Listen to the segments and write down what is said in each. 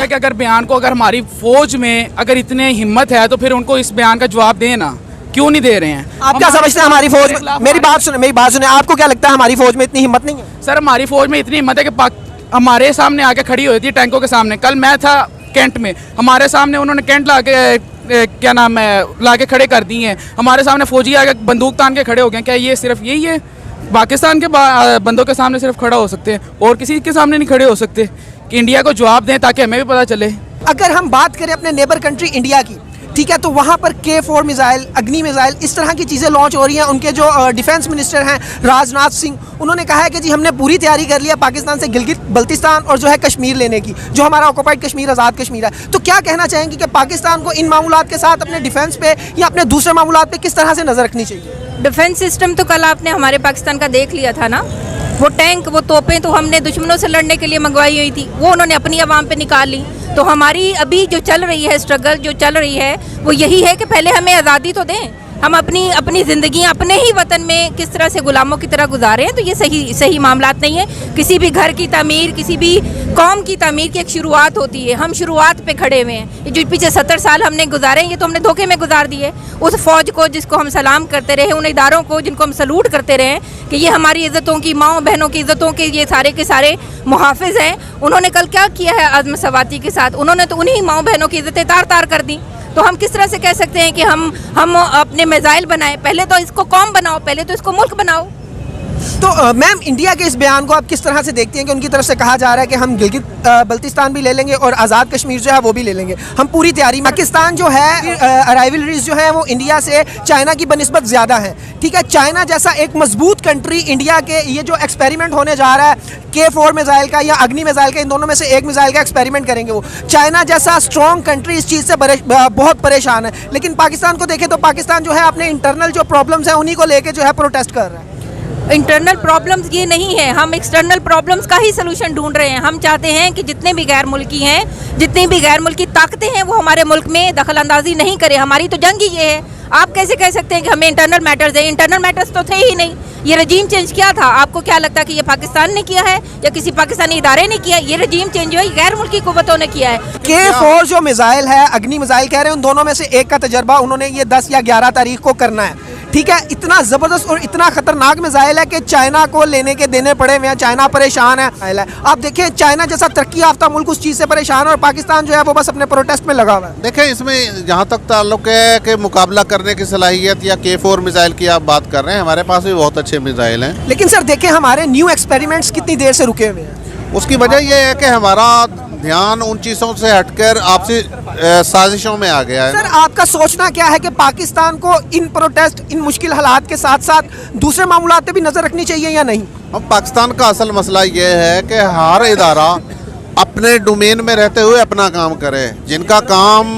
कि अगर बयान को, अगर हमारी फ़ौज में अगर इतनी हिम्मत है तो फिर उनको इस बयान का जवाब देना, क्यों नहीं दे रहे हैं? आप क्या समझते हैं हमारी फौज में? मेरी बात सुने, आपको क्या लगता है हमारी फौज में इतनी हिम्मत नहीं है? सर हमारी फ़ौज में इतनी हिम्मत है कि हमारे सामने आके खड़ी हुई थी टैंकों के सामने। कल मैं था कैंट में, हमारे सामने उन्होंने कैंट ला के क्या नाम है ला के खड़े कर दिए हैं। हमारे सामने फौजी आके बंदूक तान के खड़े हो गए। क्या ये सिर्फ यही है? पाकिस्तान के बंदों के सामने सिर्फ खड़ा हो सकते हैं और किसी के सामने नहीं खड़े हो सकते? कि इंडिया को जवाब दें ताकि हमें भी पता चले। अगर हम बात करें अपने नेबर कंट्री इंडिया की, ठीक है, तो वहाँ पर K4 मिसाइल, अग्नि मिसाइल, इस तरह की चीज़ें लॉन्च हो रही हैं। उनके जो डिफेंस मिनिस्टर हैं राजनाथ सिंह, उन्होंने कहा है कि जी हमने पूरी तैयारी कर लिया पाकिस्तान से गिलगित बल्तिस्तान और जो है कश्मीर लेने की, जो हमारा ऑक्युपाइड कश्मीर, आज़ाद कश्मीर है। तो क्या कहना चाहेंगे कि पाकिस्तान को इन मामलात के साथ अपने डिफेंस पे या अपने दूसरे मामलात पे किस तरह से नज़र रखनी चाहिए? डिफेंस सिस्टम तो कल आपने हमारे पाकिस्तान का देख लिया था ना। वो टैंक, वो तोपें तो हमने दुश्मनों से लड़ने के लिए मंगवाई हुई थी, वो उन्होंने अपनी आवाम पे निकाल ली। तो हमारी अभी जो चल रही है स्ट्रगल, जो चल रही है वो यही है कि पहले हमें आज़ादी तो दें। हम अपनी ज़िंदगी अपने ही वतन में किस तरह से गुलामों की तरह गुजारे हैं, तो ये सही मामलात नहीं है। किसी भी घर की तामीर, किसी भी कौम की तामीर की एक शुरुआत होती है। हम शुरुआत पे खड़े हुए हैं। ये जो पीछे 70 साल हमने गुजारे हैं, ये तो हमने धोखे में गुजार दिए। उस फौज को जिसको हम सलाम करते रहे, उन इदारों को जिनको हम सलूट करते रहे कि ये हमारी इज़्ज़तों की, माओ बहनों की इज़्ज़तों के ये सारे के सारे मुहाफ़िज़ हैं, उन्होंने कल क्या किया है आज़म सवाती के साथ? उन्होंने तो उन्हीं माओ बहनों की इज़्ज़तें तार तार कर दी। तो हम किस तरह से कह सकते हैं कि हम अपने मिसाइल बनाए? पहले तो इसको कौम बनाओ, पहले तो इसको मुल्क बनाओ। तो मैम, इंडिया के इस बयान को आप किस तरह से देखती हैं कि उनकी तरफ से कहा जा रहा है कि हम गिलगित बल्तिस्तान भी ले लेंगे और आज़ाद कश्मीर जो है वो भी ले लेंगे, हम पूरी तैयारी में। पाकिस्तान जो है राइवलरीज जो है वो इंडिया से, चाइना की बनिस्बत ज़्यादा है, ठीक है। चाइना जैसा एक मजबूत कंट्री इंडिया के ये जो एक्सपेरिमेंट होने जा रहा है K4 मिसाइल का या अग्नि मिसाइल का, इन दोनों में से एक मिसाइल का एक्सपेरिमेंट करेंगे वो। चाइना जैसा स्ट्रॉन्ग कंट्री इस चीज़ से बहुत परेशान है। लेकिन पाकिस्तान को देखें तो पाकिस्तान जो है अपने इंटरनल जो प्रॉब्लम्स हैं उन्हीं को लेके जो है प्रोटेस्ट कर रहा है। इंटरनल प्रॉब्लम्स ये नहीं है, हम एक्सटर्नल प्रॉब्लम्स का ही सलूशन ढूंढ रहे हैं। हम चाहते हैं कि जितने भी गैर मुल्की हैं, जितनी भी गैर मुल्की ताकतें हैं, वो हमारे मुल्क में दखल अंदाजी नहीं करें। हमारी तो जंग ही ये है। आप कैसे कह सकते हैं कि हमें इंटरनल मैटर्स है? इंटरनल मैटर्स तो थे ही नहीं। ये रजीम चेंज किया था, आपको क्या लगता है कि ये पाकिस्तान ने किया है या किसी पाकिस्तानी इदारे ने किया? ये रजीम चेंज जो है गैर मुल्की कुव्वतों ने किया है। K4 जो मिसाइल है, अग्नि मिसाइल कह रहे हैं, उन दोनों में से एक का तजर्बा उन्होंने ये 10 या 11 तारीख को करना है, ठीक है। इतना ज़बरदस्त और इतना ख़तरनाक मिसाइल है कि चाइना को लेने के देने पड़े हुए हैं। चाइना परेशान है। आप देखिए, चाइना जैसा तरक्की याफ्ता मुल्क उस चीज़ से परेशान है और पाकिस्तान जो है वो बस अपने प्रोटेस्ट में लगा हुआ है। देखें, इसमें जहाँ तक ताल्लुक है कि मुकाबला करने की सलाहियत या K4 मिसाइल की आप बात कर रहे हैं, हमारे पास भी बहुत अच्छे मिसाइल हैं। लेकिन सर देखें, हमारे न्यू एक्सपेरिमेंट्स कितनी देर से रुके हुए हैं? उसकी वजह यह है कि हमारा ध्यान उन चीज़ों से हटकर आपसी साजिशों में आ गया है। सर, आपका सोचना क्या है कि पाकिस्तान को इन प्रोटेस्ट, इन मुश्किल हालात के साथ साथ दूसरे मामलात पे भी नज़र रखनी चाहिए या नहीं? अब पाकिस्तान का असल मसला ये है कि हर इदारा अपने डोमेन में रहते हुए अपना काम करे। जिनका काम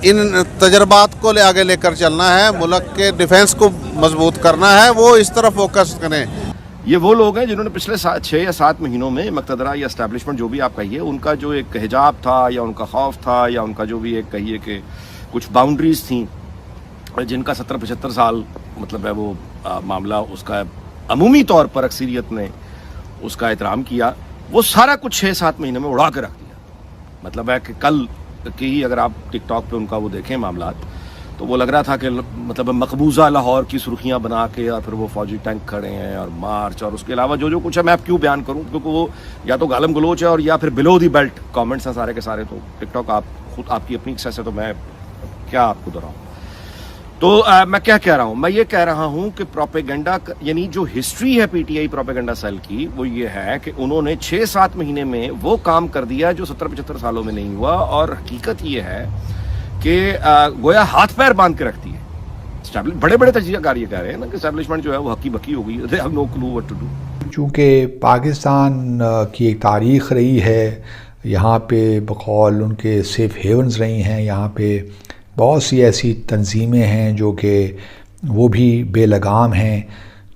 इन तजर्बात को आगे लेकर चलना है, मुल्क के डिफेंस को मजबूत करना है, वो इस तरफ फोकस करें। ये वो लोग हैं जिन्होंने पिछले 6 या 7 महीनों में मक्तदरा या एस्टैब्लिशमेंट जो भी आप कहिए, उनका जो एक हिजाब था या उनका खौफ था या उनका जो भी एक कहिए कि कुछ बाउंड्रीज थी, जिनका 70-75 साल मतलब है वो मामला, उसका अमूमी तौर पर अक्सरियत ने उसका एहतराम किया, वो सारा कुछ 6-7 महीने में उड़ा के रख दिया। मतलब है कि कल की ही अगर आप टिकटॉक पे उनका वो देखें मामलात, तो वो लग रहा था कि मतलब मकबूजा लाहौर की सुर्खियां बना के और फिर वो फौजी टैंक खड़े हैं और मार्च और उसके अलावा जो कुछ है, मैं अब क्यों बयान करूं, क्योंकि वो या तो गालम गलोच है और या फिर बिलो दी बेल्ट कमेंट्स हैं सारे के सारे। तो टिकटॉक आप खुद आपकी अपनी एक्सेस है, तो मैं क्या आपको दोहराऊं। तो मैं क्या कह रहा हूं? मैं ये कह रहा हूं कि प्रोपेगेंडा, यानी जो हिस्ट्री है पीटीआई प्रोपेगेंडा सेल की, वो ये है कि उन्होंने 6-7 महीने में वो काम कर दिया जो 70-75 सालों में नहीं हुआ। और हकीकत ये है कि गोया हाथ पैर बांध के रखती है। बड़े बड़े तजियाकार ये कह रहे हैं ना कि एस्टैब्लिशमेंट जो है वो हकी बकी हो गई, they have no clue what to do. चूँकि पाकिस्तान की एक तारीख़ रही है, यहाँ पे बकौल उनके सेफ हेवन्स रही हैं, यहाँ पे बहुत सी ऐसी तंजीमें हैं जो कि वो भी बेलगाम हैं।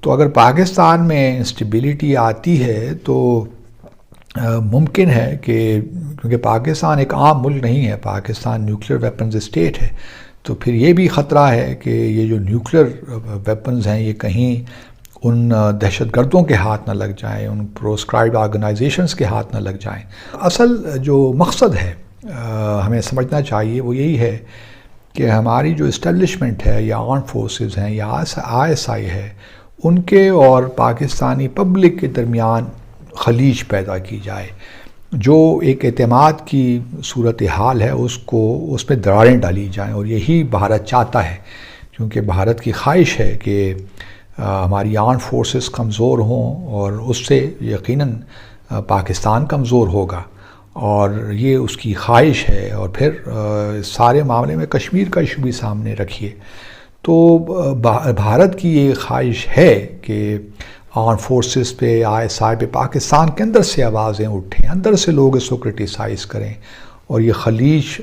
तो अगर पाकिस्तान में इंस्टेबिलिटी आती है तो मुमकिन है कि, क्योंकि पाकिस्तान एक आम मुल्क नहीं है, पाकिस्तान न्यूक्लियर वेपन्स स्टेट है, तो फिर ये भी ख़तरा है कि ये जो न्यूक्लियर वेपन्स हैं ये कहीं उन दहशतगर्दों के हाथ ना लग जाएं, उन प्रोस्क्राइब्ड ऑर्गेनाइजेशंस के हाथ ना लग जाएं। असल जो मकसद है हमें समझना चाहिए वो यही है कि हमारी जो इस्टेब्लिशमेंट है या आर्म फोर्सेस हैं या ISI है, उनके और पाकिस्तानी पब्लिक के दरमियान खलीज पैदा की जाए, जो एक एतमाद की सूरत हाल है उसको उसमें दरारें डाली जाएं। और यही भारत चाहता है, क्योंकि भारत की ख्वाहिश है कि हमारी आर्म फोर्सेस कमज़ोर हों और उससे यकीनन पाकिस्तान कमज़ोर होगा, और ये उसकी ख्वाहिश है। और फिर सारे मामले में कश्मीर का इशू भी सामने रखिए, तो भारत की ये ख्वाहिश है कि आर्म फोर्सेस पे, ISI पे पाकिस्तान के अंदर से आवाज़ें उठें, अंदर से लोग इसको क्रिटिसाइज़ करें और ये खलीज